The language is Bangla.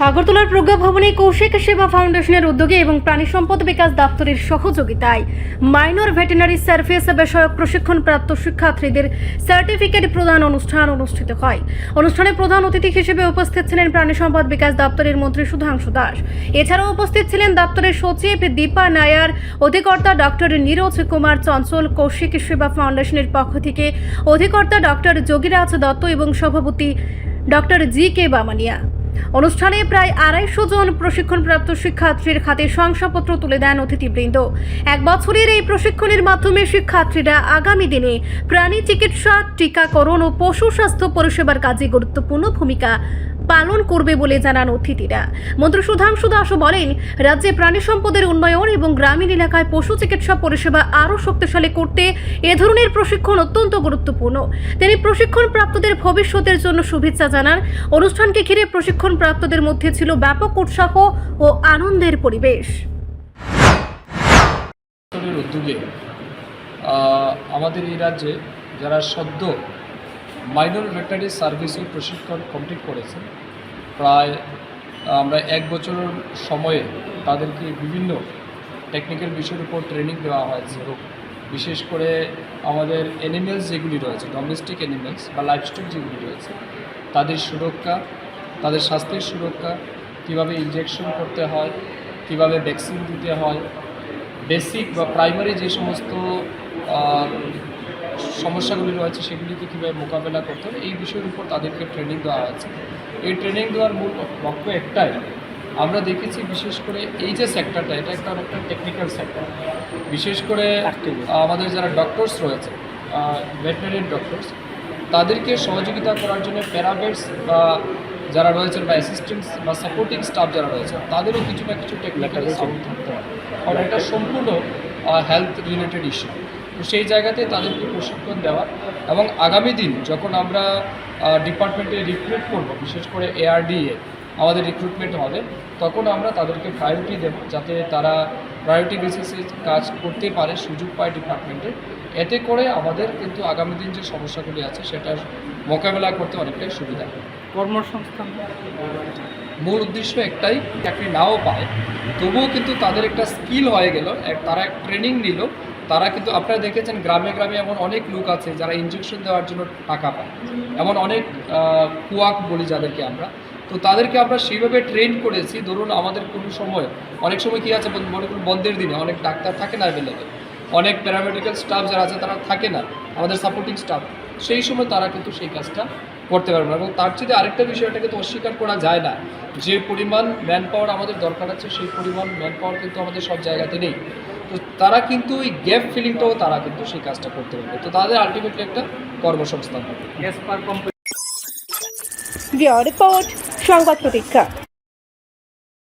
আগরতলার প্রজ্ঞা ভবনে কৌশিক সেবা ফাউন্ডেশনের উদ্যোগে এবং প্রাণী সম্পদ বিকাশ দপ্তরের সহযোগিতায় মাইনর ভেটেরিনারি সার্ভিস বিষয়ক প্রশিক্ষণপ্রাপ্ত শিক্ষার্থীদের সার্টিফিকেট প্রদান অনুষ্ঠান অনুষ্ঠিত হয়। অনুষ্ঠানে প্রধান অতিথি হিসেবে উপস্থিত ছিলেন প্রাণী সম্পদ বিকাশ দপ্তরের মন্ত্রী সুধাংশু দাস। এছাড়াও উপস্থিত ছিলেন দপ্তরের সচিব দীপা নায়ার, অধিকর্তা ডক্টর নীরজ কুমার চঞ্চল, কৌশিক সেবা ফাউন্ডেশনের পক্ষ থেকে অধিকর্তা ডক্টর যোগীরাজ দত্ত এবং সভাপতি ডক্টর জি.কে. বামানিয়া। অনুষ্ঠানে প্রায় 250 জন প্রশিক্ষণপ্রাপ্ত শিক্ষার্থীর হাতে শংসাপত্র তুলে দেন অতিথিবৃন্দ। 1 বছরের এই প্রশিক্ষণের মাধ্যমে শিক্ষার্থীরা আগামী দিনে প্রাণী চিকিৎসা, টিকাকরণ ও পশু স্বাস্থ্য পরিষেবার কাজে গুরুত্বপূর্ণ ভূমিকা পালন করবে বলে জানান অতিথিরা। মন্ত্রী সুধাংশু দাস বলেন, রাজ্যে প্রাণী সম্পদের উন্নয়ন এবং গ্রামীণ এলাকায় পশু চিকিৎসা পরিষেবা আরও শক্তিশালী করতে এ ধরনের প্রশিক্ষণ অত্যন্ত গুরুত্বপূর্ণ। তিনি প্রশিক্ষণপ্রাপ্তদের ভবিষ্যতের জন্য শুভেচ্ছা জানান। অনুষ্ঠানকে ঘিরে প্রশিক্ষণপ্রাপ্তদের মধ্যে ছিল ব্যাপক উৎসাহ ও আনন্দের পরিবেশ। উদ্যোগে আমাদের এই রাজ্যে যারা সদ্য মাইনর ভেটেরিনারি সার্ভিসের প্রশিক্ষণ কমপ্লিট করেছে, প্রায় আমরা 1 বছরের সময়ে তাদেরকে বিভিন্ন টেকনিক্যাল বিষয়ের উপর ট্রেনিং দেওয়া হয়েছে। বিশেষ করে আমাদের অ্যানিমেলস যেগুলি রয়েছে, ডোমেস্টিক অ্যানিমেলস বা লাইভস্টক যেগুলি রয়েছে, তাদের সুরক্ষা, তাদের স্বাস্থ্যের সুরক্ষা, কীভাবে ইনজেকশন করতে হয়, কীভাবে ভ্যাকসিন দিতে হয়, বেসিক বা প্রাইমারি যে সমস্ত সমস্যাগুলি রয়েছে সেগুলিকে কীভাবে মোকাবেলা করতে হবে, এই বিষয়ের উপর তাদেরকে ট্রেনিং দেওয়া হয়েছে। এই ট্রেনিং দেওয়ার মূল লক্ষ্য একটাই, আমরা দেখেছি বিশেষ করে এই যে সেক্টরটা, এটা একটা অনেকটা টেকনিক্যাল সেক্টর। বিশেষ করে আমাদের যারা ডক্টরস রয়েছে, ভেটেরিনারি ডক্টরস, তাদেরকে সহযোগিতা করার জন্য প্যারামেডিক্স বা যারা রয়েছেন বা অ্যাসিস্ট্যান্টস বা সাপোর্টিং স্টাফ যারা রয়েছে, তাদেরও কিছু না কিছু টেকনিক্যাল সাপোর্ট থাকতে হয়, কারণ এটা সম্পূর্ণ হেলথ রিলেটেড ইস্যু। তো সেই জায়গাতে তাদেরকে প্রশিক্ষণ দেওয়া এবং আগামী দিন যখন আমরা ডিপার্টমেন্টে রিক্রুট করব, বিশেষ করে ARDA আমাদের রিক্রুটমেন্ট হবে, তখন আমরা তাদেরকে প্রায়োরিটি দেব, যাতে তারা প্রায়োরিটি বেসিসে কাজ করতে পারে, সুযোগ পায় ডিপার্টমেন্টে। এতে করে আমাদের কিন্তু আগামী দিন যে সমস্যাগুলি আছে সেটার মোকাবেলা করতে অনেকটাই সুবিধা হয়। কর্মসংস্থান মূল উদ্দেশ্য একটাই, চাকরি নাও পায় তবুও কিন্তু তাদের একটা স্কিল হয়ে গেল, তারা এক ট্রেনিং নিল। তারা কিন্তু আপনারা দেখেছেন গ্রামে গ্রামে এমন অনেক লোক আছে যারা ইনজেকশন দেওয়ার জন্য টাকা পায়, এমন অনেক কুয়াক বলি যাদেরকে আমরা। তো তাদেরকে আমরা সেইভাবে ট্রেন করেছি। ধরুন আমাদের কোনো সময়, অনেক সময় কী আছে, মনে করুন বন্ধের দিনে অনেক ডাক্তার থাকে না অ্যাভেলেবেল, অনেক প্যারামেডিক্যাল স্টাফ যারা আছে তারা থাকে না, আমাদের সাপোর্টিং স্টাফ, সেই সময় তারা কিন্তু সেই কাজটা করতে পারবে না। এবং তার চেয়ে আরেকটা বিষয়, এটাকে তো অস্বীকার করা যায় না, যে পরিমাণ ম্যান পাওয়ার আমাদের দরকার আছে সেই পরিমাণ ম্যান পাওয়ার কিন্তু আমাদের সব জায়গাতে নেই। তো তারা কিন্তু ওই গ্যাপ ফিলিংটাও তারা কিন্তু সেই কাজটা করতে পারবে। তো তাদের আলটিমেটলি একটা কর্মসংস্থান হবে। রিপোর্ট সংবাদ প্রতীক্ষা।